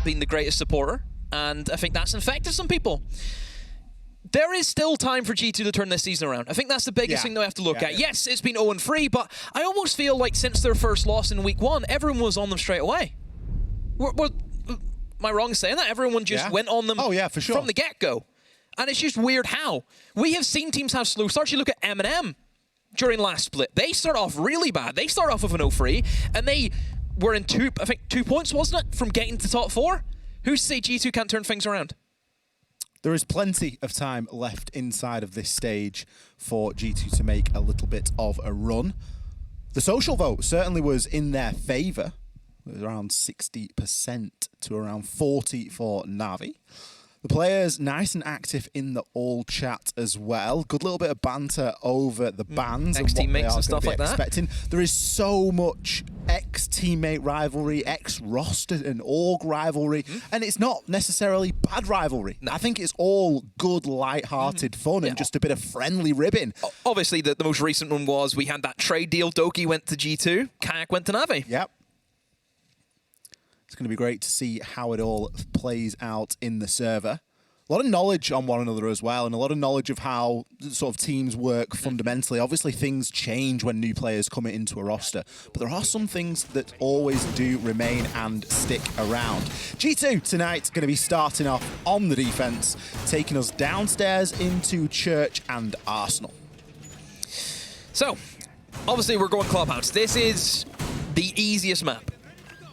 been the greatest supporter, and I think that's infected some people. There is still time for G2 to turn this season around. I think that's the biggest thing that we have to look at. Yes, it's been 0-3, but I almost feel like since their first loss in week 1, everyone was on them straight away. Am I wrong in saying that? Everyone just went on them for sure. from the get-go. And it's just weird how. We have seen teams have slow starts. You look at M&M during last split. They start off really bad. They start off with an 0-3, and they were in 2 points, wasn't it, from getting to top 4? Who's to say G2 can't turn things around? There is plenty of time left inside of this stage for G2 to make a little bit of a run. The social vote certainly was in their favour. It was around 60% to around 40% for Navi. The players nice and active in the all chat as well. Good little bit of banter over the bans and what they are stuff like expecting. There is so much ex-teammate rivalry, ex-roster and org rivalry, and it's not necessarily bad rivalry. I think it's all good, light-hearted fun and just a bit of friendly ribbing. Obviously, the most recent one was we had that trade deal. Doki went to G2, Kayak went to Navi. Yep. It's going to be great to see how it all plays out in the server. A lot of knowledge on one another as well, and a lot of knowledge of how sort of teams work fundamentally. Obviously, things change when new players come into a roster, but there are some things that always do remain and stick around. G2 tonight going to be starting off on the defense, taking us downstairs into Church and Arsenal. So, obviously, we're going Clubhouse. This is the easiest map.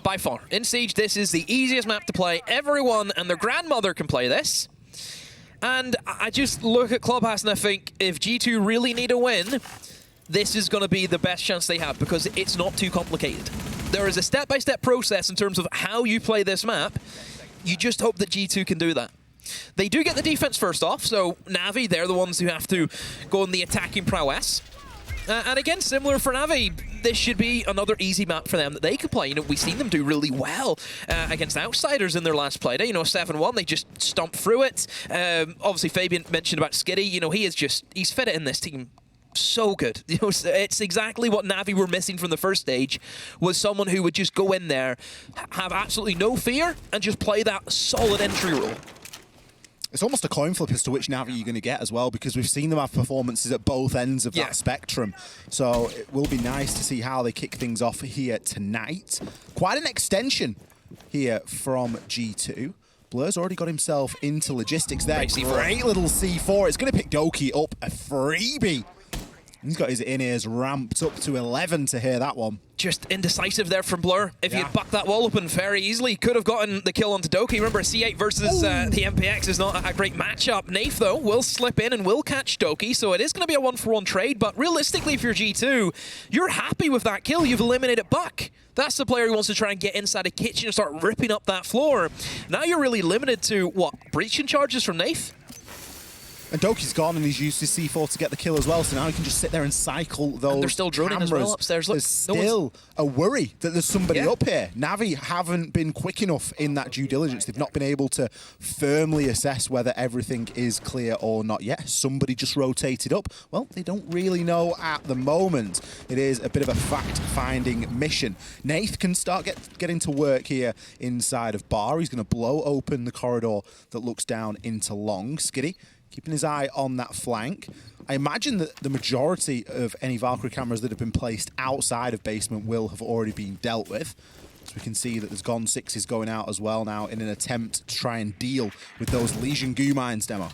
By far. In Siege, this is the easiest map to play. Everyone and their grandmother can play this. And I just look at Clubhouse and I think if G2 really need a win, this is going to be the best chance they have because it's not too complicated. There is a step-by-step process in terms of how you play this map. You just hope that G2 can do that. They do get the defense first off, so Navi, they're the ones who have to go in the attacking prowess. And again, similar for Navi, this should be another easy map for them that they could play. You know, we've seen them do really well against Outsiders in their last Playday. You know, 7-1, they just stomped through it. Obviously, Fabian mentioned about Skitty. You know, he's fit it in this team so good. You know, it's exactly what Navi were missing from the first stage, was someone who would just go in there, have absolutely no fear, and just play that solid entry role. It's almost a coin flip as to which Navi you're going to get as well, because we've seen them have performances at both ends of that spectrum. So it will be nice to see how they kick things off here tonight. Quite an extension here from G2. Blur's already got himself into logistics there. Great little C4. It's going to pick Doki up a freebie. He's got his in-ears ramped up to 11 to hear that one. Just indecisive there from Blur. If he'd bucked that wall open very easily, could have gotten the kill onto Doki. Remember, C8 versus the MPX is not a great matchup. Nath, though, will slip in and will catch Doki, so it is going to be a one-for-one trade. But realistically, if you're G2, you're happy with that kill. You've eliminated Buck. That's the player who wants to try and get inside a kitchen and start ripping up that floor. Now you're really limited to, what, breaching charges from Nath? And Doki's gone and he's used his C4 to get the kill as well, so now he can just sit there and cycle those. And they're still droning as well upstairs. Look, there's still a worry that there's somebody up here. Navi haven't been quick enough in that due diligence. They've not been able to firmly assess whether everything is clear or not yet. Somebody just rotated up. Well, they don't really know at the moment. It is a bit of a fact-finding mission. Nath can start getting to work here inside of Bar. He's going to blow open the corridor that looks down into Long. Skitty keeping his eye on that flank. I imagine that the majority of any Valkyrie cameras that have been placed outside of basement will have already been dealt with. So we can see that there's Gone 6 is going out as well now in an attempt to try and deal with those Legion goo mines, Demo.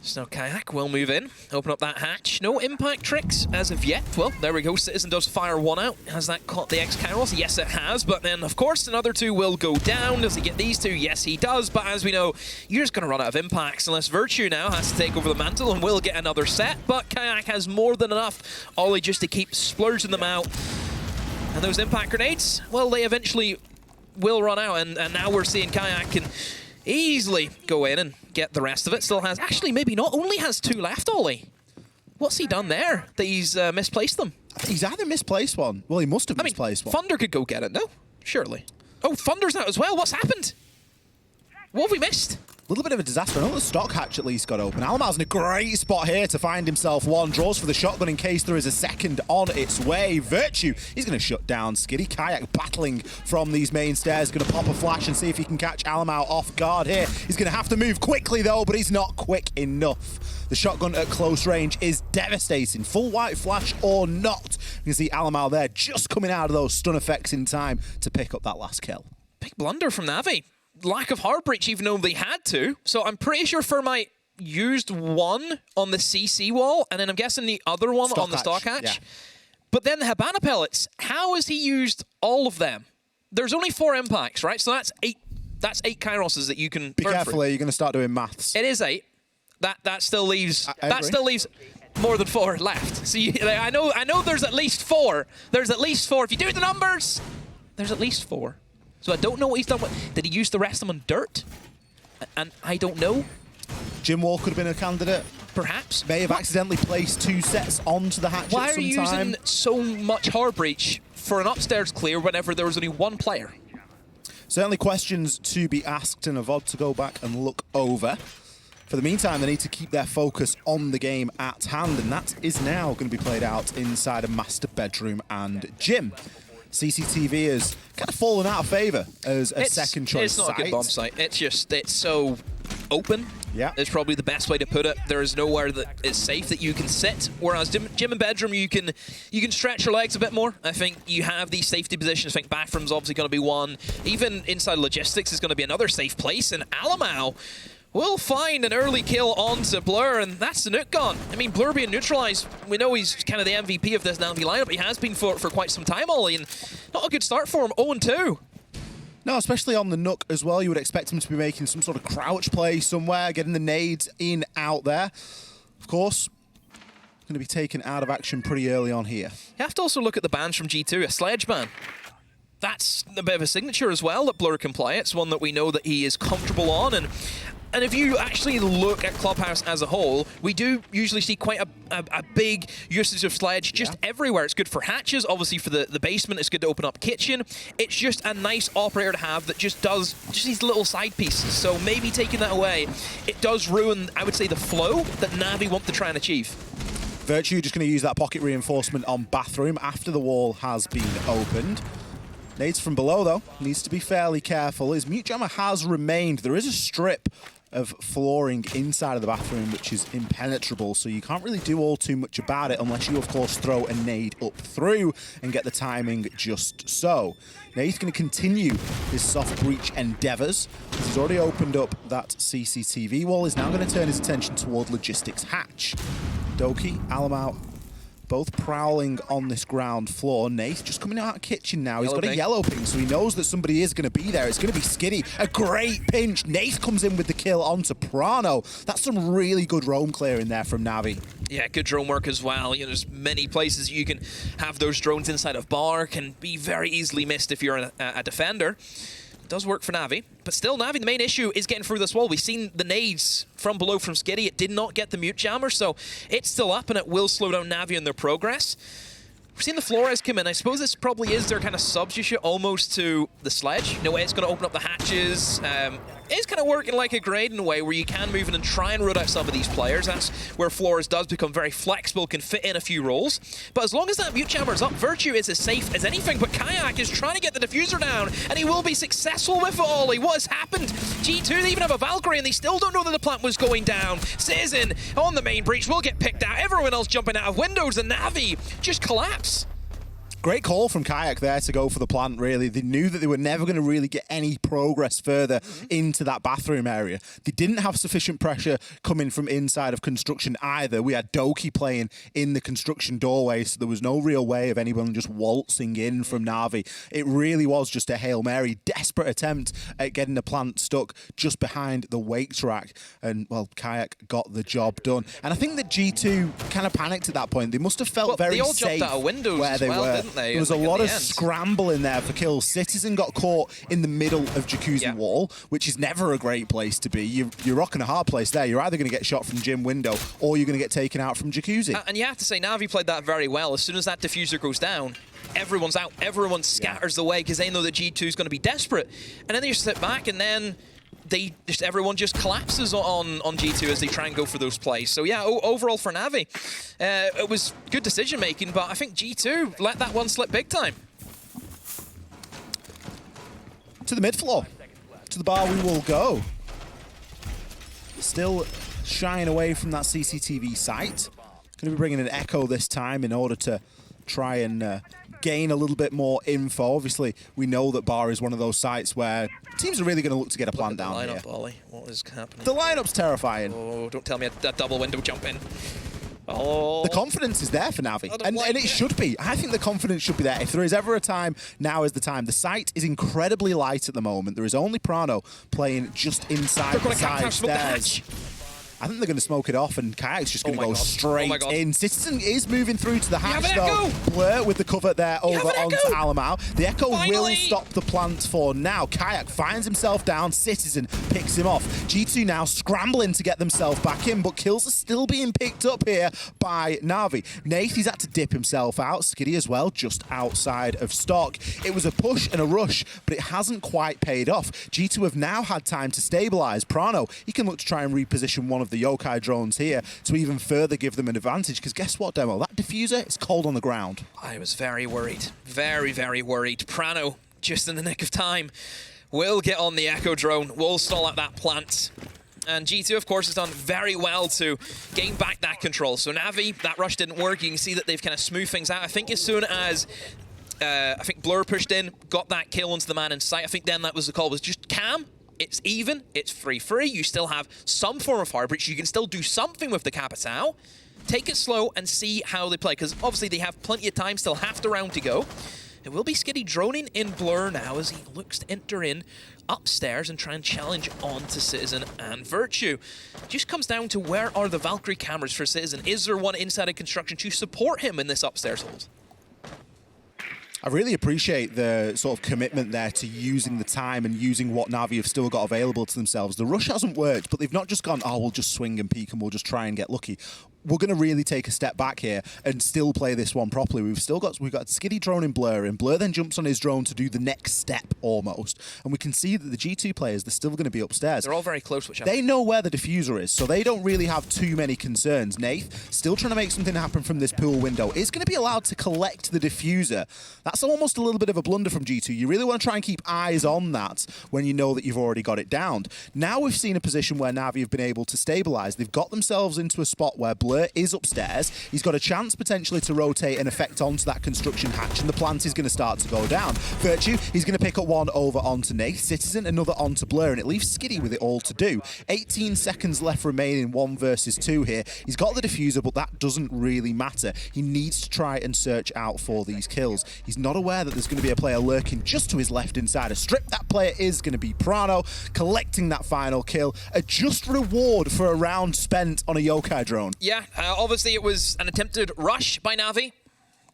So Kayak will move in, open up that hatch. No impact tricks as of yet. Well, there we go. Citizen does fire one out. Has that caught the X-Kairos? Yes, it has. But then, of course, another two will go down. Does he get these two? Yes, he does. But as we know, you're just going to run out of impacts unless Virtue now has to take over the mantle and will get another set. But Kayak has more than enough. Ollie just to keep splurging them out. And those impact grenades, well, they eventually will run out. And now we're seeing Kayak can easily go in and get the rest of it. Still has, actually maybe not, only has two left, Ollie. What's he done there that he's misplaced them? He's either misplaced one. Well, he must have misplaced one. Thunder could go get it, no? Surely. Oh, Thunder's out as well. What's happened? What have we missed? little bit of a disaster. I know the stock hatch at least got open. Alamau's in a great spot here to find himself one. Draws for the shotgun in case there is a second on its way. Virtue, he's going to shut down Skitty. Kayak battling from these main stairs. Going to pop a flash and see if he can catch Alamau off guard here. He's going to have to move quickly though, but he's not quick enough. The shotgun at close range is devastating. Full white flash or not. You can see Alamau there just coming out of those stun effects in time to pick up that last kill. Big blunder from Navi. Lack of hard breach even though they had to. So I'm pretty sure Thermite used one on the CC wall, and then I'm guessing the other one on the stock hatch. Yeah. But then the Habana pellets, how has he used all of them? There's only 4 impacts, right? So that's 8. That's 8 Kairoses that you can Be burn careful through. here, you're going to start doing maths. It is 8. That still leaves more than 4 left. So I know there's at least 4. There's at least 4. If you do the numbers, there's at least 4. So I don't know what he's done with. Did he use the rest of them on dirt? And I don't know. Jim Wall could have been a candidate. Perhaps. May have accidentally placed 2 sets onto the hatchet. Why are you using so much hard breach for an upstairs clear whenever there was only 1 player? Certainly questions to be asked and a VOD to go back and look over. For the meantime, they need to keep their focus on the game at hand, and that is now going to be played out inside a master bedroom and gym. CCTV has kind of fallen out of favour as a second choice It's not site. a good bomb site. It's so open. Yeah. It's probably the best way to put it. There is nowhere that is safe that you can sit. Whereas gym and bedroom, you can stretch your legs a bit more. I think you have these safety positions. I think bathroom's obviously going to be one. Even inside logistics is going to be another safe place. And Alamau will find an early kill onto Blur, and that's the nuke gone. I mean, Blur being neutralized, we know he's kind of the MVP of this Navi lineup. He has been for quite some time, Ollie, and not a good start for him. 0-2. No, especially on the Nook as well. You would expect him to be making some sort of crouch play somewhere, getting the nades in, out there. Of course, going to be taken out of action pretty early on here. You have to also look at the bans from G2. A sledge ban. That's a bit of a signature as well that Blur can play. It's one that we know that he is comfortable on, and if you actually look at Clubhouse as a whole, we do usually see quite a big usage of sledge just everywhere. It's good for hatches, obviously for the basement, it's good to open up kitchen. It's just a nice operator to have that just does these little side pieces. So maybe taking that away, it does ruin, I would say, the flow that Navi want to try and achieve. Virtue just going to use that pocket reinforcement on bathroom after the wall has been opened. Nades from below, though, needs to be fairly careful. His mute jammer has remained. There is a strip of flooring inside of the bathroom which is impenetrable, so you can't really do all too much about it unless you, of course, throw a nade up through and get the timing just so. Nade's going to continue his soft breach endeavours. He's already opened up that CCTV wall. He's now going to turn his attention toward logistics hatch. Doki, Alamau, both prowling on this ground floor. Nath just coming out of kitchen now. He's got a yellow ping, so he knows that somebody is going to be there. It's going to be Skitty. A great pinch. Nath comes in with the kill onto Prano. That's some really good roam clearing there from Navi. Yeah, good drone work as well. You know, there's many places you can have those drones inside of bar. Can be very easily missed if you're a defender. It does work for Navi, but still Navi, the main issue is getting through this wall. We've seen the nades from below from Skitty. It did not get the mute jammer, so it's still up and it will slow down Navi in their progress. We've seen the Flores come in. I suppose this probably is their kind of substitute almost to the sledge. No way it's going to open up the hatches. It's kind of working like a grade in a way where you can move in and try and root out some of these players. That's where Flores does become very flexible, can fit in a few roles. But as long as that mute jammer is up, Virtue is as safe as anything. But Kayak is trying to get the diffuser down, and he will be successful with it, Ollie. What has happened? G2, they even have a Valkyrie, and they still don't know that the plant was going down. Citizen on the main breach will get picked out. Everyone else jumping out of windows, and Navi just collapse. Great call from Kayak there to go for the plant, really. They knew that they were never going to really get any progress further into that bathroom area. They didn't have sufficient pressure coming from inside of construction either. We had Doki playing in the construction doorway, so there was no real way of anyone just waltzing in from Navi. It really was just a Hail Mary, desperate attempt at getting the plant stuck just behind the wake track. And, well, Kayak got the job done. And I think that G2 kind of panicked at that point. They must have felt very safe jumped out of windows where they were. There was a lot of scramble in there for kills. Citizen got caught in the middle of Jacuzzi wall, which is never a great place to be. You're rocking a hard place there. You're either going to get shot from gym window or you're going to get taken out from Jacuzzi. And you have to say, Navi played that very well. As soon as that diffuser goes down, everyone's out. Everyone scatters away because they know that G2 is going to be desperate. And then you sit back and then everyone just collapses on G2 as they try and go for those plays. So yeah, overall for Navi, it was good decision making, but I think G2 let that one slip big time. To the mid floor, to the bar we will go. Still shying away from that CCTV site. Going to be bringing an Echo this time in order to try and gain a little bit more info. Obviously, we know that bar is one of those sites where teams are really going to look to get a plant down here. Lineup, Ollie. What is happening? The lineup's terrifying. Oh, don't tell me a double window jump in. Oh. The confidence is there for Navi, and it should be. I think the confidence should be there. If there is ever a time, now is the time. The site is incredibly light at the moment. There is only Prano playing just inside the side stairs. I think they're going to smoke it off, and Kayak's just going to go straight in. Citizen is moving through to the hatch, though. Blur with the cover there over onto Alamau. The Echo will stop the plant for now. Kayak finds himself down. Citizen picks him off. G2 now scrambling to get themselves back in, but kills are still being picked up here by Navi. Nath, he's had to dip himself out. Skiddy as well, just outside of stock. It was a push and a rush, but it hasn't quite paid off. G2 have now had time to stabilize. Prano, he can look to try and reposition one of the Yokai drones here to even further give them an advantage, because guess what, Demo? That diffuser is cold on the ground. I was very worried. Very, very worried. Prano, just in the nick of time, will get on the Echo drone, will stall at that plant. And G2, of course, has done very well to gain back that control. So Navi, that rush didn't work. You can see that they've kind of smoothed things out. I think as soon as Blur pushed in, got that kill onto the man in sight, I think then that was the call, was just Cam. It's even, it's free. You still have some form of hard breach. You can still do something with the Capitao. Take it slow and see how they play, because obviously they have plenty of time, still half the round to go. It will be Skiddy droning in Blur now as he looks to enter in upstairs and try and challenge onto Citizen and Virtue. Just comes down to where are the Valkyrie cameras for Citizen? Is there one inside of construction to support him in this upstairs hold? I really appreciate the sort of commitment there to using the time and using what Navi have still got available to themselves. The rush hasn't worked, but they've not just gone, oh, we'll just swing and peek and we'll just try and get lucky. We're going to really take a step back here and still play this one properly. We've got Skiddy drone in Blur, and Blur then jumps on his drone to do the next step almost. And we can see that the G2 players, they're still going to be upstairs. They're all very close, which they know where the diffuser is, so they don't really have too many concerns. Nath, still trying to make something happen from this pool window, is going to be allowed to collect the diffuser. That's almost a little bit of a blunder from G2. You really want to try and keep eyes on that when you know that you've already got it downed. Now we've seen a position where Navi have been able to stabilize. They've got themselves into a spot where Blur is upstairs. He's got a chance potentially to rotate and effect onto that construction hatch, and the plant is going to start to go down. Virtue, he's going to pick up one over onto Nath. Citizen, another onto Blur, and it leaves Skiddy with it all to do. 18 seconds left remaining, 1 versus 2 here. He's got the diffuser, but that doesn't really matter. He needs to try and search out for these kills. He's not aware that there's going to be a player lurking just to his left inside a strip. That player is going to be Prano, collecting that final kill. A just reward for a round spent on a Yokai drone. Yeah, obviously it was an attempted rush by Navi.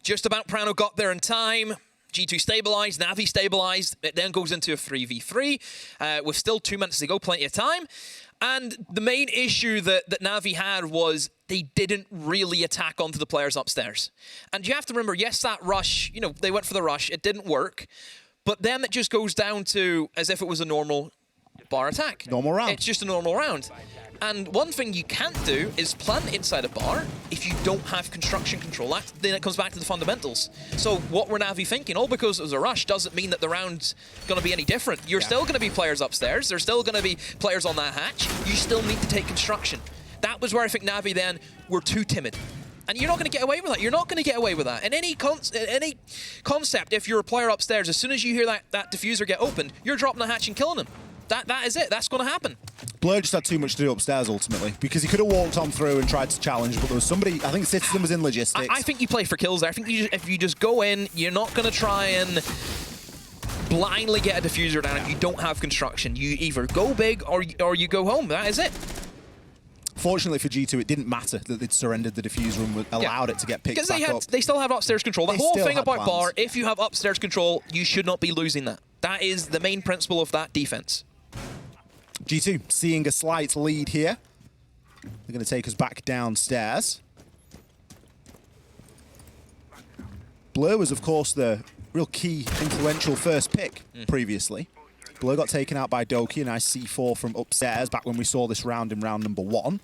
Just about Prano got there in time. G2 stabilized, Navi stabilized. It then goes into a 3v3 with still 2 minutes to go, plenty of time. And the main issue that Navi had was they didn't really attack onto the players upstairs. And you have to remember, yes, that rush, you know, they went for the rush. It didn't work. But then it just goes down to as if it was a normal bar attack. Normal round. It's just a normal round. And one thing you can't do is plant inside a bar if you don't have construction control. Then it comes back to the fundamentals. So what were Navi thinking? All because it was a rush doesn't mean that the round's going to be any different. You're still going to be players upstairs. There's still going to be players on that hatch. You still need to take construction. That was where I think Navi then were too timid. And you're not going to get away with that. You're not going to get away with that. In any concept, if you're a player upstairs, as soon as you hear that diffuser get opened, you're dropping the hatch and killing them. That is it. That's going to happen. Blur just had too much to do upstairs, ultimately, because he could have walked on through and tried to challenge, but there was somebody, I think Citizen was in logistics. I think you play for kills there. I think if you just go in, you're not going to try and blindly get a diffuser down if you don't have construction. You either go big or you go home. That is it. Fortunately for G2, it didn't matter that they'd surrendered the diffuser and allowed it to get picked back up. They still have upstairs control. The whole thing about bar, if you have upstairs control, you should not be losing that. That is the main principle of that defense. G2 seeing a slight lead here. They're going to take us back downstairs. Blur was, of course, the real key, influential first pick previously. Blur got taken out by Doki, a nice C4 from upstairs back when we saw this round in round number 1.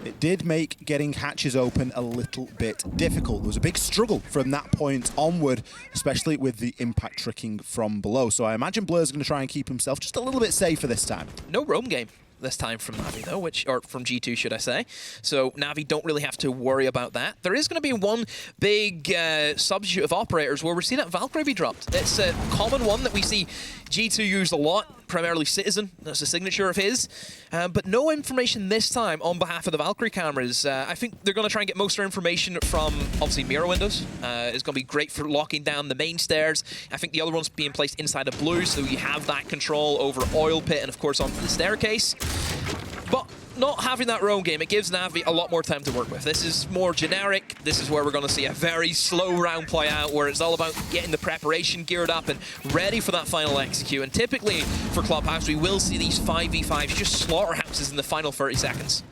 It did make getting hatches open a little bit difficult. There was a big struggle from that point onward, especially with the impact tricking from below. So I imagine Blur's going to try and keep himself just a little bit safer this time. No roam game this time from Navi, though, or from G2, should I say. So Navi don't really have to worry about that. There is going to be one big substitute of operators where we're seeing that Valkyrie be dropped. It's a common one that we see G2 use a lot, primarily Citizen. That's a signature of his. But no information this time on behalf of the Valkyrie cameras. I think they're going to try and get most of their information from, obviously, mirror windows. It's going to be great for locking down the main stairs. I think the other one's being placed inside of blue, so you have that control over oil pit and, of course, onto the staircase. But not having that roam game, it gives Navi a lot more time to work with. This is more generic. This is where we're going to see a very slow round play out, where it's all about getting the preparation geared up and ready for that final execute. And typically for Clubhouse, we will see these 5v5s, just slaughterhouses in the final 30 seconds.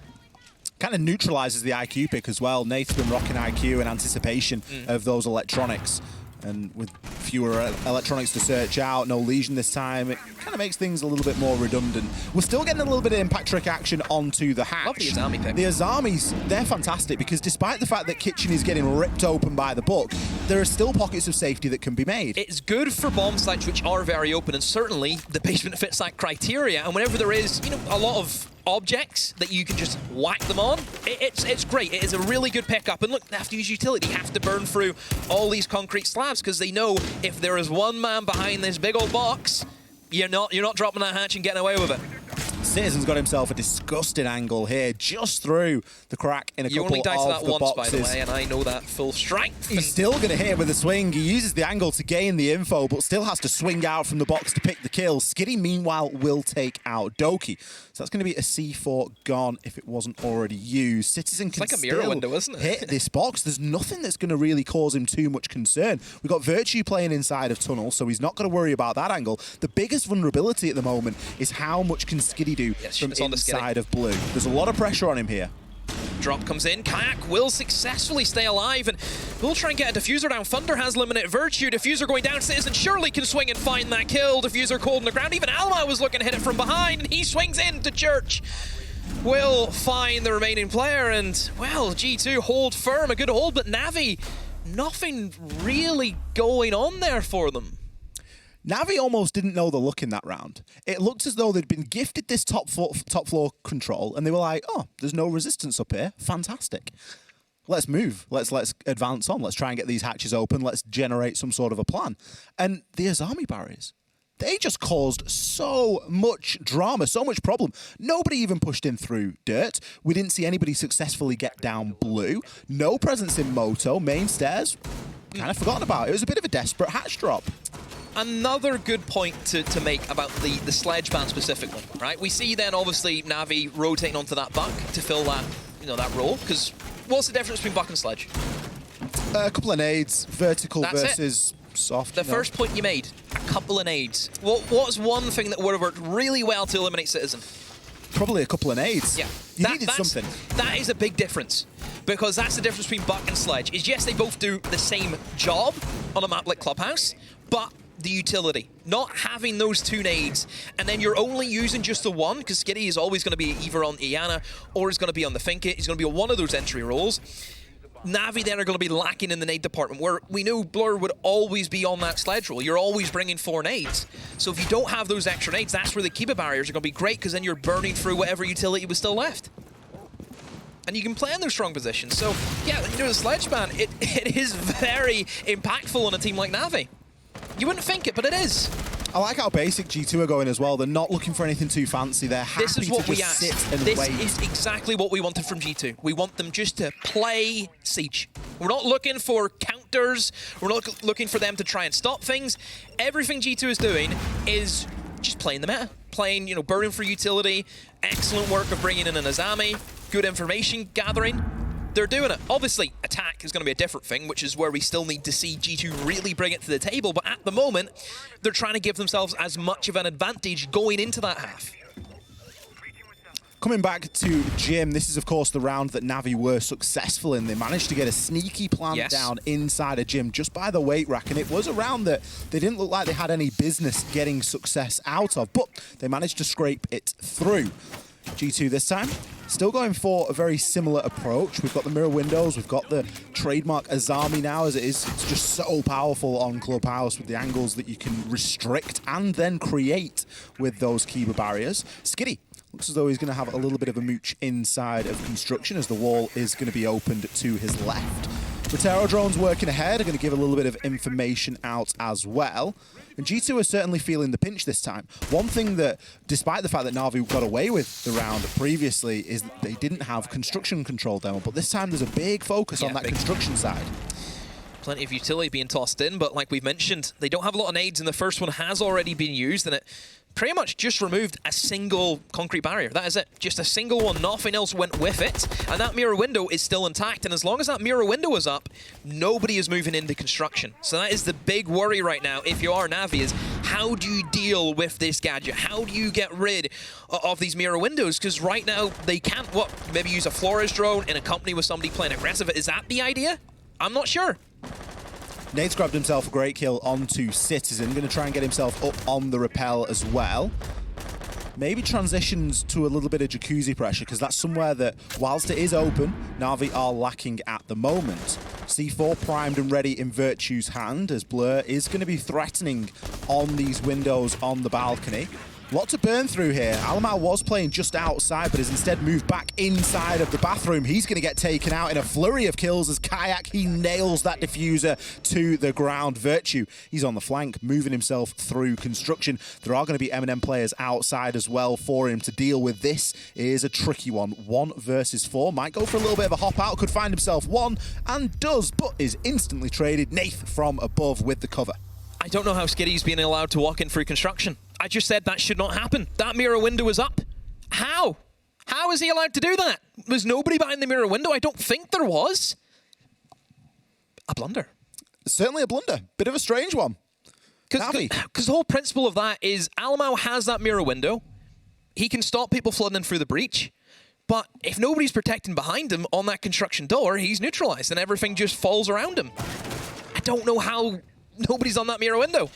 Kind of neutralizes the IQ pick as well. Nate's been rocking IQ in anticipation of those electronics. And with fewer electronics to search out, no Legion this time, it kind of makes things a little bit more redundant. We're still getting a little bit of impact trick action onto the hatch. Love the Azami pick. The Azamis, they're fantastic because despite the fact that Kitchen is getting ripped open by the book, there are still pockets of safety that can be made. It's good for bomb sites which are very open, and certainly the basement fits that criteria. And whenever there is, you know, a lot of objects that you can just whack them on, it's great. It is a really good pickup. And look, they have to use utility. They have to burn through all these concrete slabs because they know if there is one man behind this big old box, you're not dropping that hatch and getting away with it. Citizen's got himself a disgusting angle here, just through the crack in a couple of the boxes. You only died to that once, by the way, and I know that full strength. He's still going to hit with a swing. He uses the angle to gain the info, but still has to swing out from the box to pick the kill. Skitty, meanwhile, will take out Doki. So that's going to be a C4 gone if it wasn't already used. Citizen can like a mirror window, isn't it? Hit this box. There's nothing that's going to really cause him too much concern. We've got Virtue playing inside of tunnel, so he's not going to worry about that angle. The biggest vulnerability at the moment is how much can Skitty do from inside of blue. There's a lot of pressure on him here. Drop comes in. Kayak will successfully stay alive, and we'll try and get a diffuser down. Thunder has limited Virtue. Diffuser going down. Citizen surely can swing and find that kill. Diffuser cold on the ground. Even Alma was looking to hit it from behind, and he swings into Church. Will find the remaining player, and, well, G2 hold firm. A good hold, but Navi, nothing really going on there for them. Navi almost didn't know the look in that round. It looked as though they'd been gifted this top floor control, and they were like, oh, there's no resistance up here. Fantastic. Let's move. Let's advance on. Let's try and get these hatches open. Let's generate some sort of a plan. And the Azami barriers, they just caused so much drama, so much problem. Nobody even pushed in through dirt. We didn't see anybody successfully get down blue. No presence in Moto. Main stairs, kind of forgotten about. It was a bit of a desperate hatch drop. Another good point to make about the sledge ban specifically, right? We see then obviously Navi rotating onto that buck to fill that, you know, that role. Because what's the difference between buck and sledge? A couple of nades, vertical That's versus soft. The first point you made, a couple of nades. What's one thing that would have worked really well to eliminate Citizen? Probably a couple of nades. Yeah, you needed something. That is a big difference, because that's the difference between buck and sledge. Is yes, they both do the same job on a map like Clubhouse, but the utility, not having those two nades, and then you're only using just the one, because Skitty is always going to be either on Iana or is going to be on the Finkit. He's going to be on one of those entry roles. Navi then are going to be lacking in the nade department, where we knew Blur would always be on that sledge roll. You're always bringing 4 nades. So if you don't have those extra nades, that's where the Kiba barriers are going to be great, because then you're burning through whatever utility was still left. And you can play in those strong positions. So yeah, you know, the sledge ban, it is very impactful on a team like Navi. You wouldn't think it, but it is. I like how basic G2 are going as well. They're not looking for anything too fancy. They're happy this is what to we just asked. sit and this wait. Is exactly what we wanted from G2. We want them just to play Siege. We're not looking for counters. We're not looking for them to try and stop things. Everything G2 is doing is just playing the meta. Playing, you know, burning for utility. Excellent work of bringing in an Azami. Good information gathering. They're doing it. Obviously, attack is going to be a different thing, which is where we still need to see G2 really bring it to the table. But at the moment, they're trying to give themselves as much of an advantage going into that half. Coming back to Jim, this is of course the round that Navi were successful in. They managed to get a sneaky plant down inside of Jim just by the weight rack, and it was a round that they didn't look like they had any business getting success out of, but they managed to scrape it through. G2 this time, still going for a very similar approach. We've got the mirror windows, we've got the trademark Azami now, as it is. It's just so powerful on Clubhouse with the angles that you can restrict and then create with those Kiba barriers. Skitty looks as though he's going to have a little bit of a mooch inside of construction as the wall is going to be opened to his left. Rotero drones working ahead are going to give a little bit of information out as well. And G2 are certainly feeling the pinch this time. One thing that, despite the fact that Navi got away with the round previously, is that they didn't have construction control demo, but this time there's a big focus on that construction side. Plenty of utility being tossed in, but like we've mentioned, they don't have a lot of nades, and the first one has already been used, and it pretty much just removed a single concrete barrier. That is it. Just a single one. Nothing else went with it. And that mirror window is still intact. And as long as that mirror window is up, nobody is moving into construction. So that is the big worry right now, if you are Navi, is how do you deal with this gadget? How do you get rid of these mirror windows? Because right now, they can't, maybe use a Flores drone in a company with somebody playing aggressive. Is that the idea? I'm not sure. Nate's grabbed himself a great kill onto Citizen. Going to try and get himself up on the rappel as well. Maybe transitions to a little bit of jacuzzi pressure, because that's somewhere that, whilst it is open, Navi are lacking at the moment. C4 primed and ready in Virtue's hand, as Blur is going to be threatening on these windows on the balcony. Lot to burn through here. Alamau was playing just outside, but has instead moved back inside of the bathroom. He's going to get taken out in a flurry of kills as Kayak, he nails that diffuser to the ground. Virtue, he's on the flank, moving himself through construction. There are going to be M&M players outside as well for him to deal with. This is a tricky one. 1 versus 4. Might go for a little bit of a hop out, could find himself one, and does, but is instantly traded. Nath from above with the cover. I don't know how Skitty's being allowed to walk in through construction. I just said that should not happen. That mirror window is up. How? How is he allowed to do that? Was nobody behind the mirror window? I don't think there was. A blunder. Certainly a blunder. Bit of a strange one. Because the whole principle of that is Alamau has that mirror window. He can stop people flooding in through the breach. But if nobody's protecting behind him on that construction door, he's neutralized and everything just falls around him. I don't know how nobody's on that mirror window.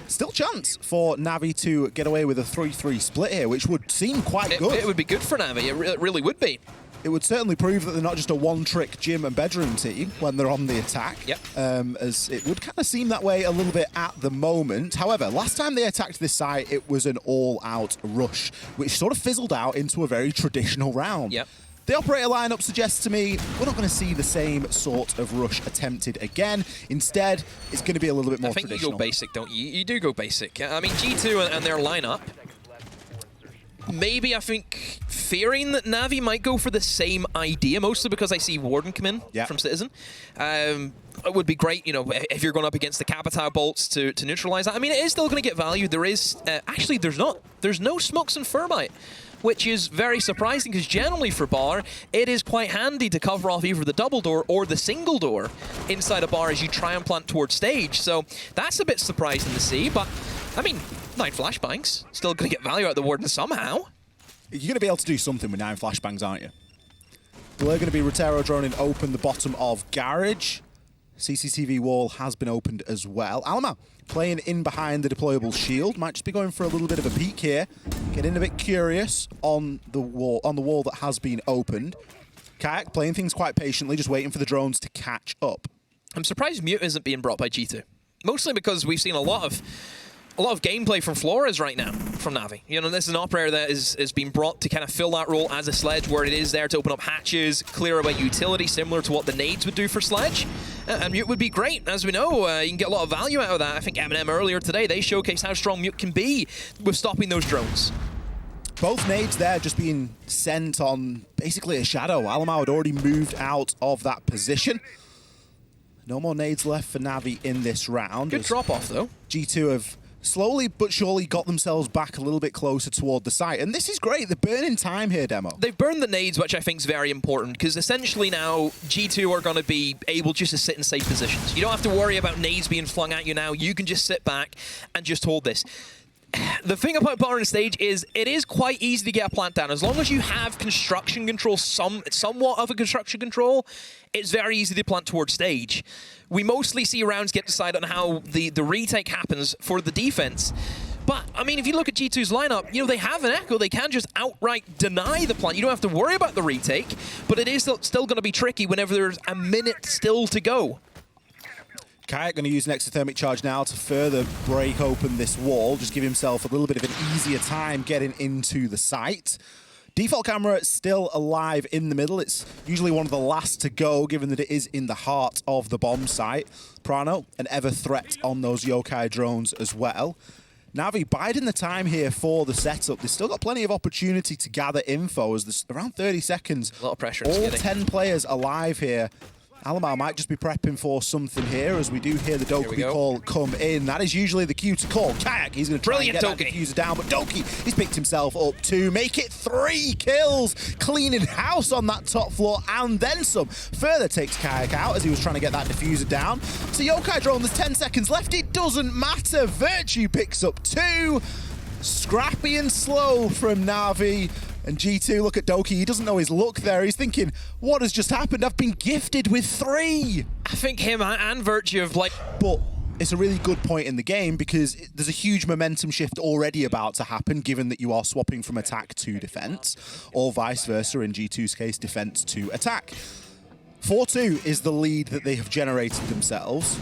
Still chance for Navi to get away with a 3-3 split here, which would seem quite good. It would be good for Navi. It really would be. It would certainly prove that they're not just a one-trick gym and bedroom team when they're on the attack. Yep. As it would kind of seem that way a little bit at the moment. However, last time they attacked this site, it was an all-out rush, which sort of fizzled out into a very traditional round. Yep. The operator lineup suggests to me we're not going to see the same sort of rush attempted again. Instead, it's going to be a little bit more traditional. I think you go basic, don't you? You do go basic. I mean, G2 and their lineup, maybe I think fearing that Navi might go for the same idea, mostly because I see Warden come in from Citizen. It would be great, you know, if you're going up against the Capitao bolts to neutralize that. I mean, it is still going to get value. There is, actually, there's not. There's no smokes and Thermite, which is very surprising because generally for bar, it is quite handy to cover off either the double door or the single door inside a bar as you try and plant towards stage. So that's a bit surprising to see, but I mean, 9 flashbangs, still going to get value out of the Warden somehow. You're going to be able to do something with 9 flashbangs, aren't you? We're going to be Rotero droning open the bottom of Garage. CCTV wall has been opened as well. Alma playing in behind the deployable shield. Might just be going for a little bit of a peek here. Getting a bit curious on the wall that has been opened. Kayak playing things quite patiently, just waiting for the drones to catch up. I'm surprised Mute isn't being brought by G2. Mostly because we've seen a lot of gameplay from Flores right now, from Navi. You know, this is an operator that is being brought to kind of fill that role as a Sledge, where it is there to open up hatches, clear away utility, similar to what the nades would do for Sledge. And Mute would be great. As we know, you can get a lot of value out of that. I think M&M earlier today, they showcased how strong Mute can be with stopping those drones. Both nades there just being sent on basically a shadow. Alamau had already moved out of that position. No more nades left for Navi in this round. Good drop-off, though. G2 have slowly but surely got themselves back a little bit closer toward the site. And this is great. They're burning time here, Demo. They've burned the nades, which I think is very important, because essentially now G2 are going to be able just to sit in safe positions. You don't have to worry about nades being flung at you now. You can just sit back and just hold this. the thing about bar and stage is it is quite easy to get a plant down. As long as you have construction control, somewhat of a construction control, it's very easy to plant towards stage. We mostly see rounds get decided on how the retake happens for the defense. But, I mean, if you look at G2's lineup, you know, they have an Echo. They can just outright deny the plant. You don't have to worry about the retake, but it is still going to be tricky whenever there's a minute still to go. Kayak going to use an exothermic charge now to further break open this wall, just give himself a little bit of an easier time getting into the site. Default camera still alive in the middle. It's usually one of the last to go, given that it is in the heart of the bomb site. Prano, an ever threat on those yokai drones as well. Navi biding the time here for the setup. They've still got plenty of opportunity to gather info as there's around 30 seconds. A lot of pressure. All 10 players alive here. Alamar might just be prepping for something here as we do hear the Doki call come in. That is usually the cue to call. Kayak, he's going to try and get that diffuser down, but Doki, he's picked himself up to make it 3 kills, cleaning house on that top floor and then some. Further takes Kayak out as he was trying to get that diffuser down. So Yokai drone, there's 10 seconds left. It doesn't matter. Virtue picks up 2. Scrappy and slow from Navi. And G2, look at Doki, he doesn't know his luck there. He's thinking, what has just happened? I've been gifted with 3. I think him and Virtue have like... But it's a really good point in the game because there's a huge momentum shift already about to happen, given that you are swapping from attack to defense, or vice versa, in G2's case, defense to attack. 4-2 is the lead that they have generated themselves.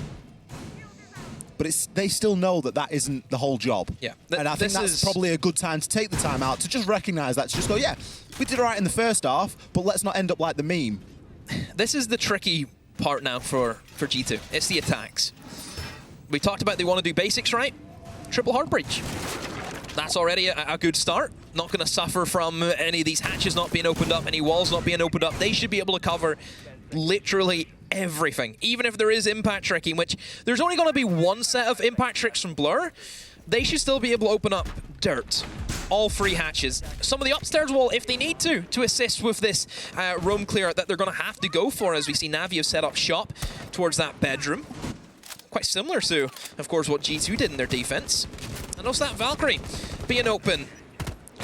But they still know that that isn't the whole job. Yeah. And I think that's probably a good time to take the time out to just recognize that, to just go, yeah, we did all right in the first half, but let's not end up like the meme. This is the tricky part now for G2. It's the attacks. We talked about they want to do basics right. Triple hard breach. That's already a good start. Not going to suffer from any of these hatches not being opened up, any walls not being opened up. They should be able to cover literally everything, even if there is impact tricking, which there's only going to be one set of impact tricks from Blur. They should still be able to open up dirt, all 3 hatches. Some of the upstairs wall, if they need to assist with this roam clear that they're going to have to go for, as we see Navi have set up shop towards that bedroom. Quite similar to, of course, what G2 did in their defense. And also that Valkyrie being open.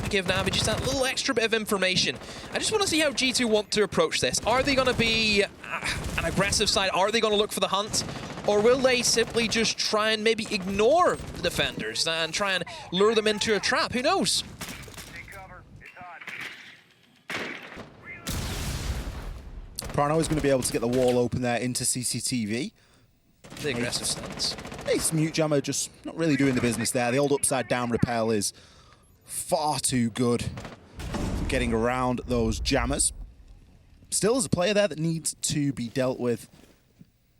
Give Navi just that little extra bit of information. I just want to see how G2 want to approach this. Are they going to be an aggressive side? Are they going to look for the hunt? Or will they simply just try and maybe ignore the defenders and try and lure them into a trap? Who knows? Prano is going to be able to get the wall open there into CCTV. The aggressive stance. Ace Mute Jammer just not really doing the business there. The old upside down repel is far too good for getting around those jammers. Still is a player there that needs to be dealt with.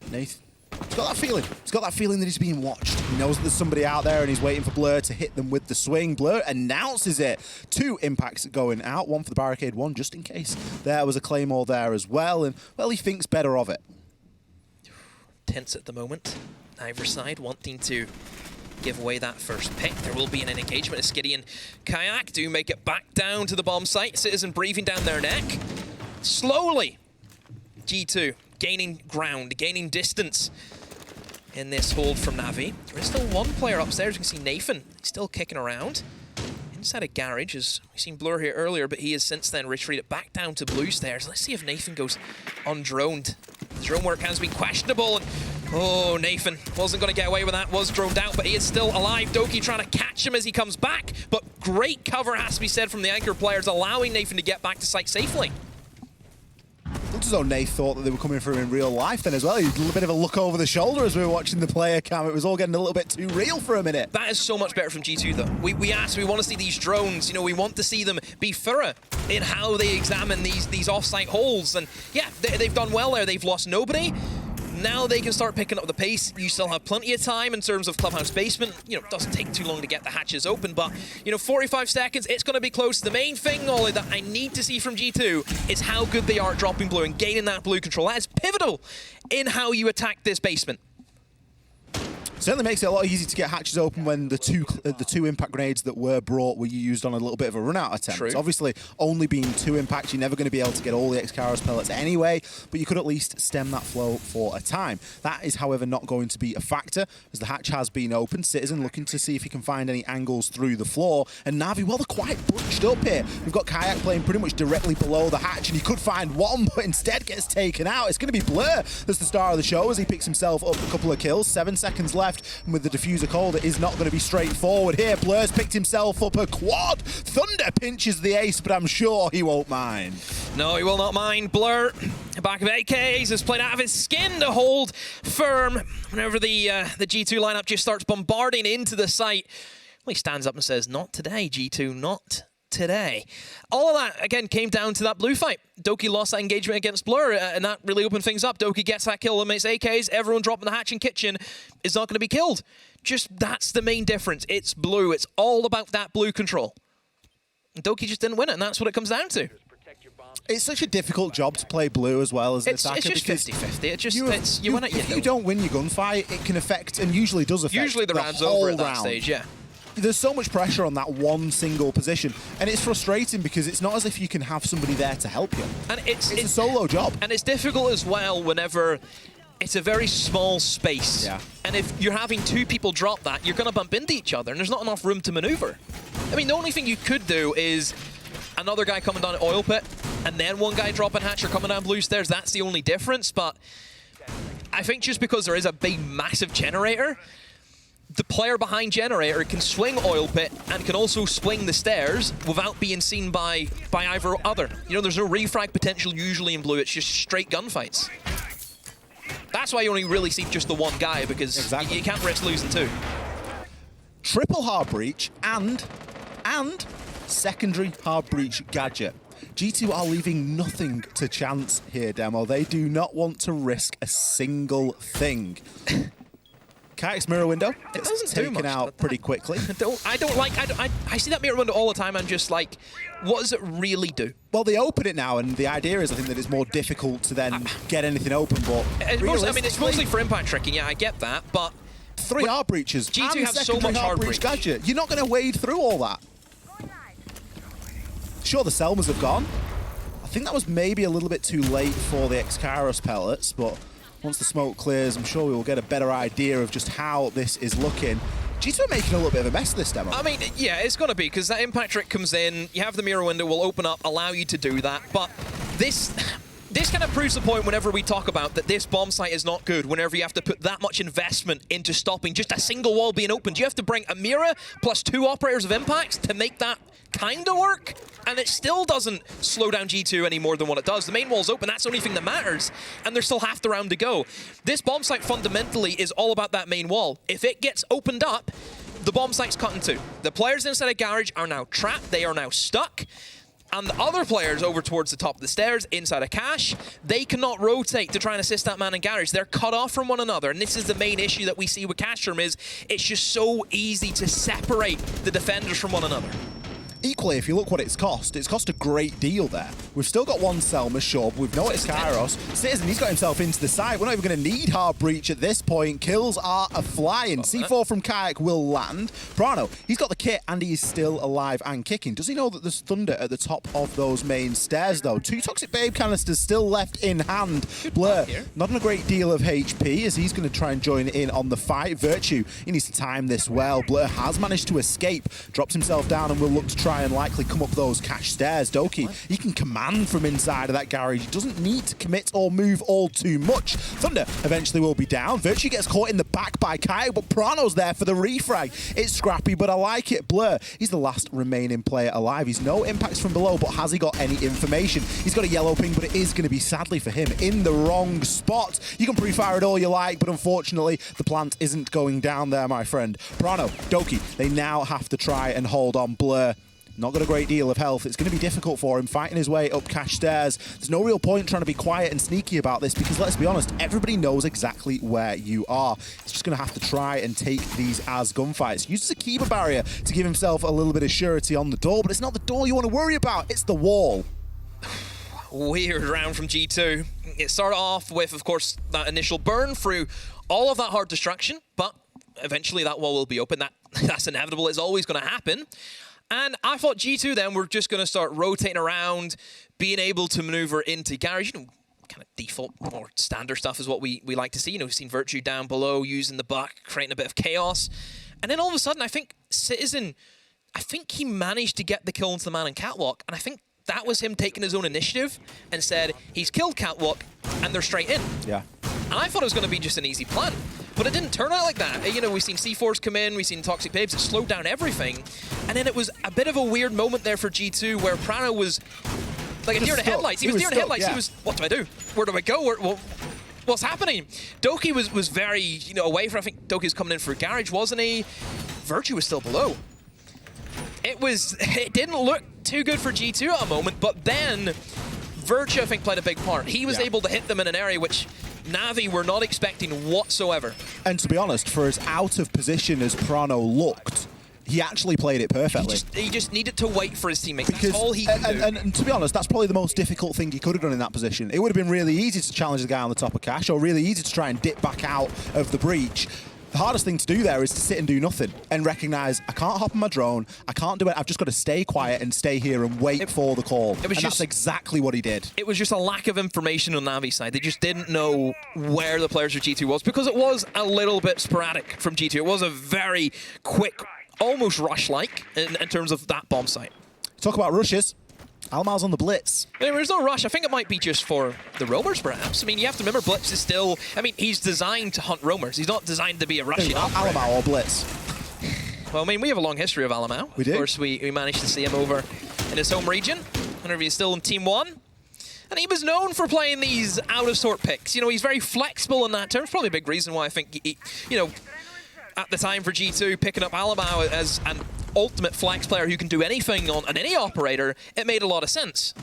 Nath, he's got that feeling. He's got that feeling that he's being watched. He knows that there's somebody out there and he's waiting for Blur to hit them with the swing. Blur announces it. 2 impacts going out. 1 for the barricade, 1 just in case. There was a Claymore there as well. And, well, he thinks better of it. Tense at the moment. Either side wanting to give away that first pick. There will be an engagement as Skiddy and Kayak do make it back down to the bomb site. Citizen breathing down their neck. Slowly, G2 gaining ground, gaining distance in this hold from Navi. There is still 1 player upstairs. You can see Nathan still kicking around inside a garage, as we've seen Blur here earlier, but he has since then retreated back down to blue stairs. Let's see if Nathan goes undroned. The drone work has been questionable, and oh, Nathan wasn't going to get away with that, was droned out, but he is still alive. Doki trying to catch him as he comes back, but great cover has to be said from the anchor players, allowing Nathan to get back to site safely. Looks as though Nate thought that they were coming for him in real life then as well. He did a little bit of a look over the shoulder as we were watching the player cam. It was all getting a little bit too real for a minute. That is so much better from G2 though. We want to see these drones, you know, we want to see them be thorough in how they examine these off-site holes. And yeah, they've done well there. They've lost nobody. Now they can start picking up the pace. You still have plenty of time in terms of Clubhouse Basement. You know, it doesn't take too long to get the hatches open, but, you know, 45 seconds, it's going to be close. The main thing, Ollie, that I need to see from G2 is how good they are at dropping blue and gaining that blue control. That is pivotal in how you attack this basement. Certainly makes it a lot easier to get hatches open when the two impact grenades that were brought were used on a little bit of a run-out attempt. True. Obviously, only being 2 impacts, you're never going to be able to get all the X-Kairos pellets anyway, but you could at least stem that flow for a time. That is, however, not going to be a factor, as the hatch has been opened. Citizen looking to see if he can find any angles through the floor, and Navi, well, they're quite bunched up here. We've got Kayak playing pretty much directly below the hatch, and he could find one, but instead gets taken out. It's going to be Blur that's the star of the show as he picks himself up a couple of kills. 7 seconds left, and with the diffuser cold, it is not going to be straightforward here. Blur's picked himself up a quad. Thunder pinches the ace, but I'm sure he won't mind. No, he will not mind. Blur, back of AKs, has played out of his skin to hold firm whenever the G2 lineup just starts bombarding into the site. Well, he stands up and says, "Not today, G2, not today." All of that, again, came down to that blue fight. Doki lost that engagement against Blur, and that really opened things up. Doki gets that kill, eliminates AKs, everyone dropping the hatch and kitchen is not going to be killed. Just, that's the main difference. It's blue. It's all about that blue control. And Doki just didn't win it, and that's what it comes down to. It's such a difficult job to play blue as well as an attacker. It's just 50-50. It just, you win it, if you don't win your gunfight, it can affect, and usually does affect, usually the round's over at that stage, yeah. There's so much pressure on that one single position, and it's frustrating because it's not as if you can have somebody there to help you. And it's a solo job. And it's difficult as well whenever it's a very small space. Yeah. And if you're having 2 people drop that, you're going to bump into each other, and there's not enough room to maneuver. I mean, the only thing you could do is another guy coming down an oil pit, and then one guy dropping hatch or coming down blue stairs. That's the only difference, but I think just because there is a big, massive generator, the player behind generator can swing oil pit and can also swing the stairs without being seen by either other. You know, there's no refrag potential usually in blue. It's just straight gunfights. That's why you only really see just the one guy, because you can't risk losing 2. Triple hard breach and secondary hard breach gadget. G2 are leaving nothing to chance here, Demo. They do not want to risk a single thing. Kayak's mirror window gets taken out pretty quickly. I see that mirror window all the time. I'm just like, what does it really do? Well, they open it now, and the idea is, I think, that it's more difficult to then get anything open. But I mean, it's mostly for impact tricking. Yeah, I get that, but 3 hard breaches. G2 have so much hard breach gadget. You're not going to wade through all that. Sure, the Selmas have gone. I think that was maybe a little bit too late for the X-Kairos pellets, but once the smoke clears, I'm sure we will get a better idea of just how this is looking. G2 are making a little bit of a mess of this demo. I mean, yeah, it's going to be, because that impact trick comes in, you have the mirror window, will open up, allow you to do that, but this kind of proves the point whenever we talk about that this bomb site is not good, whenever you have to put that much investment into stopping just a single wall being opened. You have to bring a mirror plus 2 operators of impacts to make that kind of work, and it still doesn't slow down G2 any more than what it does. The main wall's open, that's the only thing that matters, and there's still half the round to go. This bomb site fundamentally is all about that main wall. If it gets opened up, the bomb site's cut in 2. The players inside a garage are now trapped, they are now stuck, and the other players over towards the top of the stairs, inside a cache, they cannot rotate to try and assist that man in garage. They're cut off from one another, and this is the main issue that we see with cache room, is it's just so easy to separate the defenders from one another. Equally, if you look what it's cost a great deal there. We've still got 1 Selma, sure, but we've no X-Kairos. Citizen, he's got himself into the side. We're not even going to need hard breach at this point. Kills are a-flying. C4 from Kayak will land. Prano, he's got the kit, and he is still alive and kicking. Does he know that there's Thunder at the top of those main stairs, though? 2 Toxic Babe canisters still left in hand. Blur, not on a great deal of HP, as he's going to try and join in on the fight. Virtue, he needs to time this well. Blur has managed to escape, drops himself down, and will look to try and likely come up those cache stairs. Doki, he can command from inside of that garage. He doesn't need to commit or move all too much. Thunder eventually will be down. Virtue gets caught in the back by Kayak, but Prano's there for the refrag. It's scrappy, but I like it. Blur, he's the last remaining player alive. He's no impacts from below, but has he got any information? He's got a yellow ping, but it is going to be, sadly for him, in the wrong spot. You can pre-fire it all you like, but unfortunately, the plant isn't going down there, my friend. Prano, Doki, they now have to try and hold on. Blur, not got a great deal of health. It's going to be difficult for him fighting his way up cache stairs. There's no real point trying to be quiet and sneaky about this, because let's be honest, everybody knows exactly where you are. He's just going to have to try and take these as gunfights. Uses a Kiba barrier to give himself a little bit of surety on the door, but it's not the door you want to worry about, it's the wall. Weird round from G2. It started off with, of course, that initial burn through all of that hard destruction, but eventually that wall will be open. That's inevitable. It's always going to happen. And I thought G2 then were just going to start rotating around, being able to maneuver into garage. You know, kind of default or standard stuff is what we like to see. You know, we've seen Virtue down below using the buck, creating a bit of chaos. And then all of a sudden, I think Citizen, he managed to get the kill into the man in Catwalk. And I think that was him taking his own initiative and said, he's killed Catwalk and they're straight in. Yeah. And I thought it was going to be just an easy plan. But it didn't turn out like that. You know, we've seen C4s come in, we've seen Toxic Babes, it slowed down everything. And then it was a bit of a weird moment there for G2 where Prano was like a deer in the headlights. He was deer in the headlights. Yeah. He was, what do I do? Where do I go? What's happening? Doki was very, you know, away from, I think Doki was coming in for a garage, wasn't he? Virtue was still below. It didn't look too good for G2 at a moment, but then Virtue, I think, played a big part. He was able to hit them in an area which Navi were not expecting whatsoever. And to be honest, for as out of position as Prano looked, he actually played it perfectly. He just needed to wait for his teammates. That's all he could do. And to be honest, that's probably the most difficult thing he could have done in that position. It would have been really easy to challenge the guy on the top of Cash, or really easy to try and dip back out of the breach. The hardest thing to do there is to sit and do nothing and recognize, I can't hop on my drone, I can't do it, I've just got to stay quiet and stay here and wait for the call. And that's exactly what he did. It was just a lack of information on Navi's side. They just didn't know where the players of G2 was, because it was a little bit sporadic from G2. It was a very quick, almost rush-like in terms of that bomb site. Talk about rushes. Almal's on the Blitz. There's no rush. I think it might be just for the roamers, perhaps. I mean, you have to remember, Blitz is still... I mean, he's designed to hunt roamers. He's not designed to be a rushing operator. Alamal or Blitz? Well, I mean, we have a long history of Alamau. We do. Of course, we managed to see him over in his home region, whenever he's still in Team 1. And he was known for playing these out-of-sort picks. You know, he's very flexible in that terms. Probably a big reason why I think, you know, at the time for G2, picking up Alamau as an ultimate flex player who can do anything on any operator, it made a lot of sense.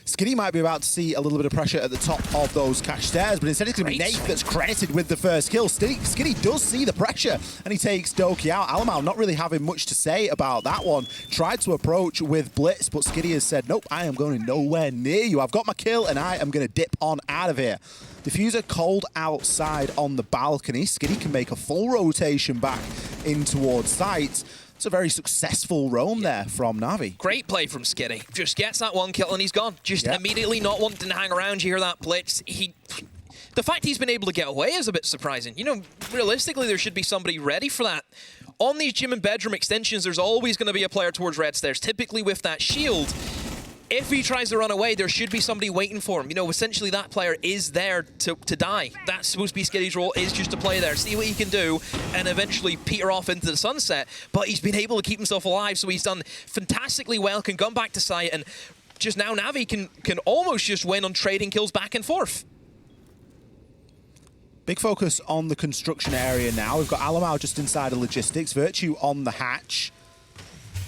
Skitty might be about to see a little bit of pressure at the top of those cash stairs, but instead it's going to be Nate that's credited with the first kill. Skitty does see the pressure, and he takes Doki out. Alamau not really having much to say about that one. Tried to approach with Blitz, but Skitty has said, nope, I am going nowhere near you. I've got my kill, and I am going to dip on out of here. Diffuser cold outside on the balcony. Skitty can make a full rotation back in towards site. It's a very successful roam there from Navi. Great play from Skitty. Just gets that one kill and he's gone. Just immediately not wanting to hang around. You hear that blitz. The fact he's been able to get away is a bit surprising. You know, realistically, there should be somebody ready for that. On these gym and bedroom extensions, there's always going to be a player towards red stairs, typically with that shield. If he tries to run away, there should be somebody waiting for him. You know, essentially that player is there to die. That's supposed to be Skitty's role, is just to play there, see what he can do, and eventually peter off into the sunset. But he's been able to keep himself alive, so he's done fantastically well, can come back to site, and just now Navi can almost just win on trading kills back and forth. Big focus on the construction area now. We've got Alamau just inside of logistics, Virtue on the hatch.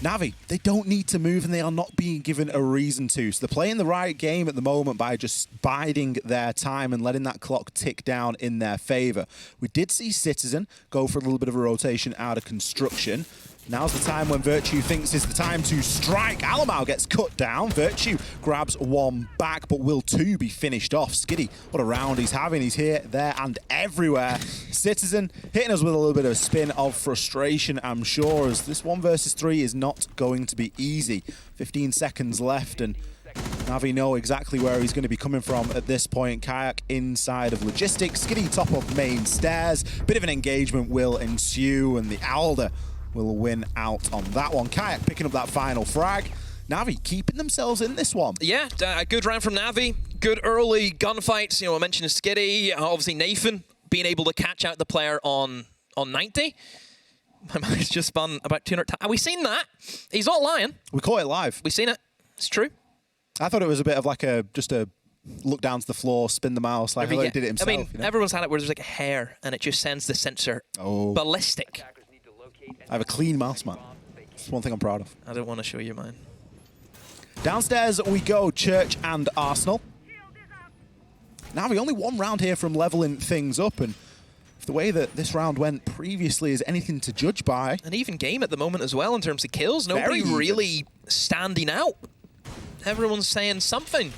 Navi, they don't need to move, and they are not being given a reason to. So they're playing the right game at the moment by just biding their time and letting that clock tick down in their favor. We did see Citizen go for a little bit of a rotation out of construction. Now's the time when Virtue thinks is the time to strike. Alamau gets cut down. Virtue grabs one back, but will two be finished off? Skitty, what a round he's having. He's here, there, and everywhere. Citizen hitting us with a little bit of a spin of frustration, I'm sure, as this 1 versus 3 is not going to be easy. 15 seconds left, and Navi know exactly where he's going to be coming from at this point. Kayak inside of logistics. Skitty top of main stairs. Bit of an engagement will ensue, and the Alder will win out on that one. Kayak picking up that final frag. Navi keeping themselves in this one. Yeah, a good round from Navi. Good early gunfights. You know, I mentioned Skitty. Obviously, Nathan being able to catch out the player on 90. My mind's just spun about 200 times. Have we seen that? He's not lying. We caught it live. We've seen it. It's true. I thought it was a bit of like just a look down to the floor, spin the mouse, like how he did it himself. I mean, you know? everyone's had it where there's like a hair and it just sends the sensor ballistic. I have a clean mouse, man. That's one thing I'm proud of. I don't want to show you mine. Downstairs we go, Church and Arsenal. Navi only one round here from leveling things up, and if the way that this round went previously is anything to judge by. An even game at the moment as well in terms of kills. Nobody really standing out. Everyone's saying something,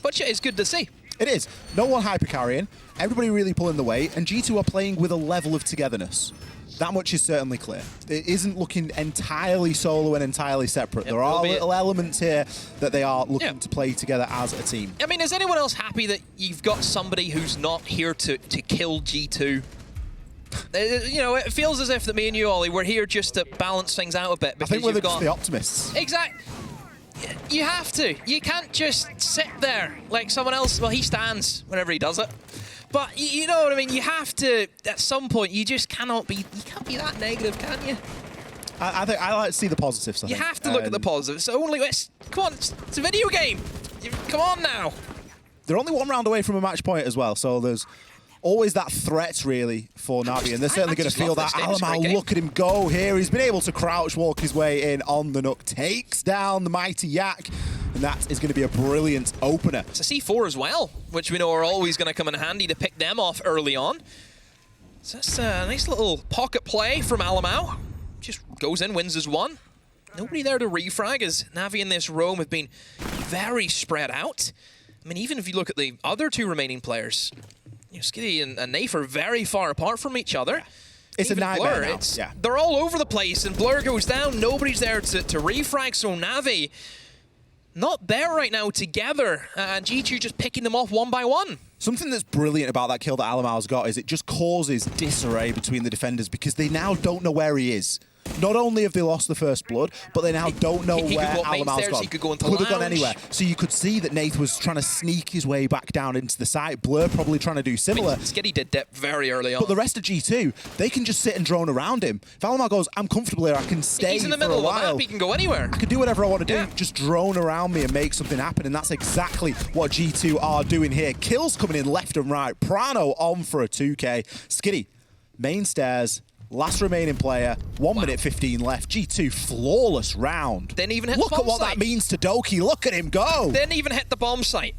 which is good to see. It is. No one hyper-carrying, everybody really pulling the weight, and G2 are playing with a level of togetherness. That much is certainly clear. It isn't looking entirely solo and entirely separate. There are little elements here that they are looking to play together as a team. I mean, is anyone else happy that you've got somebody who's not here to kill G2? You know, it feels as if that me and you, Ollie, we're here just to balance things out a bit. I think we're just the optimists. Exactly. You have to. You can't just sit there like someone else. Well, he stands whenever he does it. But you know what I mean? You have to, at some point, you just cannot be, you can't be that negative, can you? I think I like to see the positives. You have to look at the positives. Come on, it's a video game. Come on now. They're only one round away from a match point as well, so there's always that threat, really, for Navi, and they're certainly going to feel that. Alamau, look at him go here. He's been able to crouch walk his way in on the Nook, takes down the mighty Yak, and that is going to be a brilliant opener. It's a C4 as well, which we know are always going to come in handy to pick them off early on. So that's a nice little pocket play from Alamau. Just goes in, wins as one. Nobody there to refrag, as Navi in this roam have been very spread out. I mean, even if you look at the other two remaining players, you know, Skitty and Nafe are very far apart from each other. It's even a nightmare now. They're all over the place, and Blur goes down. Nobody's there to refrag, so Navi not there right now together, and G2 just picking them off one by one. Something that's brilliant about that kill that Alamau's got is it just causes disarray between the defenders because they now don't know where he is. Not only have they lost the first blood, but they now don't know where Alamau's gone. He could go into Could have gone anywhere. So you could see that Nath was trying to sneak his way back down into the site. Blur probably trying to do similar. I mean, Skitty did dip very early on. But the rest of G2, they can just sit and drone around him. If Alamau goes, I'm comfortable here, I can stay He's in the middle for a while. of the map, he can go anywhere. I can do whatever I want to do, just drone around me and make something happen, and that's exactly what G2 are doing here. Kills coming in left and right. Prano on for a 2K. Skitty, main stairs, last remaining player, 1 minute 15 left. G2, flawless round. Didn't even hit Look the bomb at what site. that means to Doki. Look at him go. Didn't even hit the bomb site.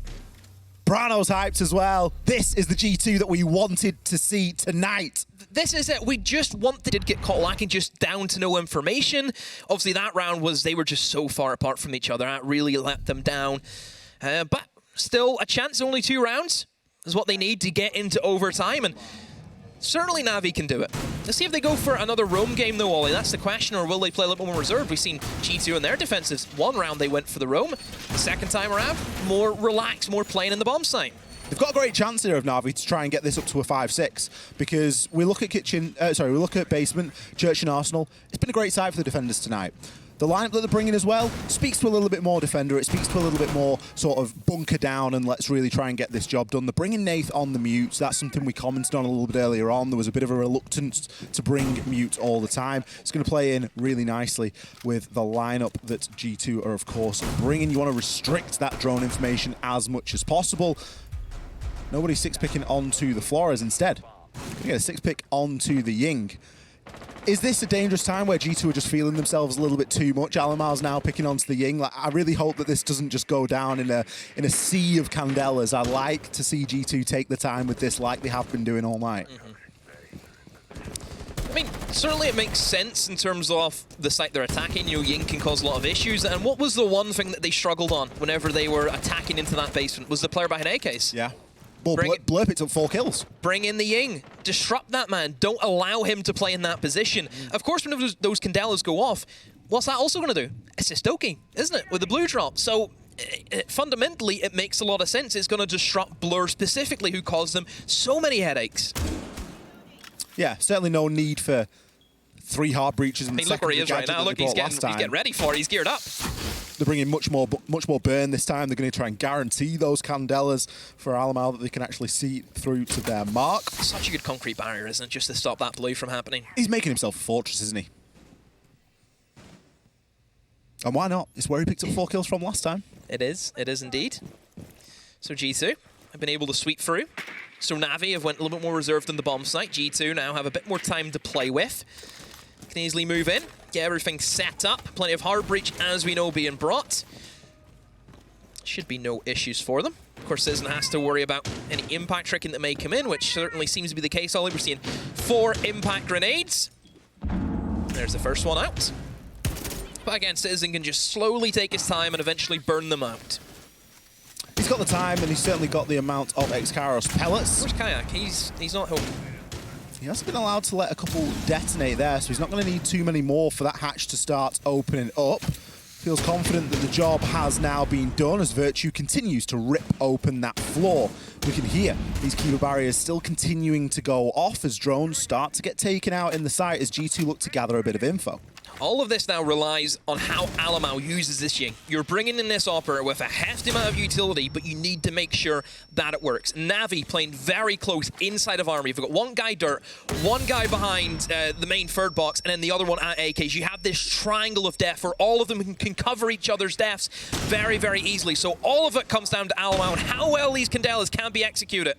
Brano's hyped as well. This is the G2 that we wanted to see tonight. This is it. We just wanted to get caught lacking, just down to no information. Obviously, that round was, they were just so far apart from each other. That really let them down. But still, a chance, only 2 rounds is what they need to get into overtime. And certainly Navi can do it. Let's see if they go for another roam game though, Ollie. That's the question, or will they play a little more reserved? We've seen G2 in their defenses. One round they went for the roam. The second time around, more relaxed, more playing in the bomb site. They've got a great chance here of Navi to try and get this up to a 5-6 because we look at we look at Basement, Church and Arsenal. It's been a great side for the defenders tonight. The lineup that they're bringing as well speaks to a little bit more defender. It speaks to a little bit more sort of bunker down and let's really try and get this job done. They're bringing Nath on the mutes. That's something we commented on a little bit earlier on. There was a bit of a reluctance to bring mute all the time. It's going to play in really nicely with the lineup that G2 are, of course, bringing. You want to restrict that drone information as much as possible. Nobody 6-picking onto the Flores instead. We get a 6-pick onto the Ying. Is this a dangerous time where G2 are just feeling themselves a little bit too much? Alamau's now picking onto the Ying. Like, I really hope that this doesn't just go down in a sea of candelas. I like to see G2 take the time with this like they have been doing all night. I mean, certainly it makes sense in terms of the site they're attacking. You know, Ying can cause a lot of issues. And what was the one thing that they struggled on whenever they were attacking into that basement? Was the player behind AKs? Yeah. Well, Blur picked up 4 kills. Bring in the Ying. Disrupt that man. Don't allow him to play in that position. Of course, when those Candelas go off, what's that also going to do? Assist Doki, isn't it? With the blue drop. So, fundamentally, it makes a lot of sense. It's going to disrupt Blur specifically, who caused them so many headaches. Yeah, certainly no need for 3 hard breaches. And look where he is right now. Look, he's getting ready for it. He's geared up. They're bringing much more burn this time. They're going to try and guarantee those Candelas for Alamau that they can actually see through to their mark. Such a good concrete barrier, isn't it? Just to stop that blue from happening. He's making himself a fortress, isn't he? And why not? It's where he picked up 4 kills from last time. It is indeed. So G2 have been able to sweep through. So Navi have went a little bit more reserved than the bomb site. G2 now have a bit more time to play with. Can easily move in, get everything set up. Plenty of hard breach, as we know, being brought. Should be no issues for them. Of course, Citizen has to worry about any impact tricking that may come in, which certainly seems to be the case. Ollie, we're seeing 4 impact grenades. There's the first one out. But again, Citizen can just slowly take his time and eventually burn them out. He's got the time, and he's certainly got the amount of Excaros pellets. Where's Kayak? He's not helping. He has been allowed to let a couple detonate there, so he's not going to need too many more for that hatch to start opening up. Feels confident that the job has now been done as Virtue continues to rip open that floor. We can hear these Keeper barriers still continuing to go off as drones start to get taken out in the site as G2 look to gather a bit of info. All of this now relies on how Alamau uses this Ying. You're bringing in this operator with a hefty amount of utility, but you need to make sure that it works. Navi playing very close inside of Army. You've got one guy dirt, one guy behind the main third box, and then the other one at AKs. You have this triangle of death where all of them can cover each other's deaths very, very easily. So all of it comes down to Alamau and how well these Candelas can be executed.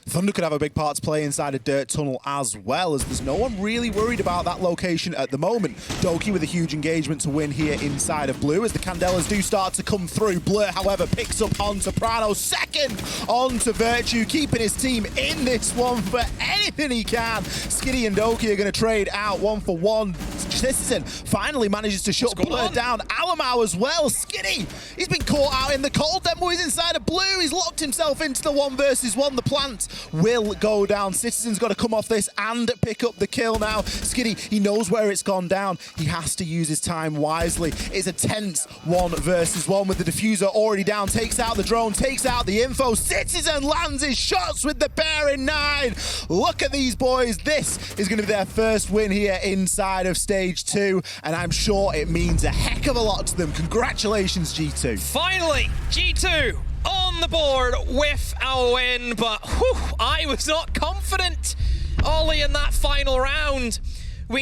Thunder could have a big part to play inside a dirt tunnel as well, as there's no one really worried about that location at the moment. Doki with a huge engagement to win here inside of Blue as the Candelas do start to come through. Blur, however, picks up on Soprano, second onto Virtue, keeping his team in this one for anything he can. Skitty and Doki are going to trade out 1-for-1. Citizen finally manages to shut Blur down. Alamau as well. Skitty, he's been caught out in the cold. Then he's inside of Blue. He's locked himself into the 1-versus-1. The plant will go down. Citizen's got to come off this and pick up the kill now. Skitty, he knows where it's gone down. He has to use his time wisely. It's a tense 1-versus-1 with the diffuser already down. Takes out the drone, takes out the info. Citizen lands his shots with the bear in 9. Look at these boys. This is going to be their first win here inside of Stage 2, and I'm sure it means a heck of a lot to them. Congratulations, G2. Finally, G2 on the board with a win, but whew, I was not confident, Ollie, in that final round.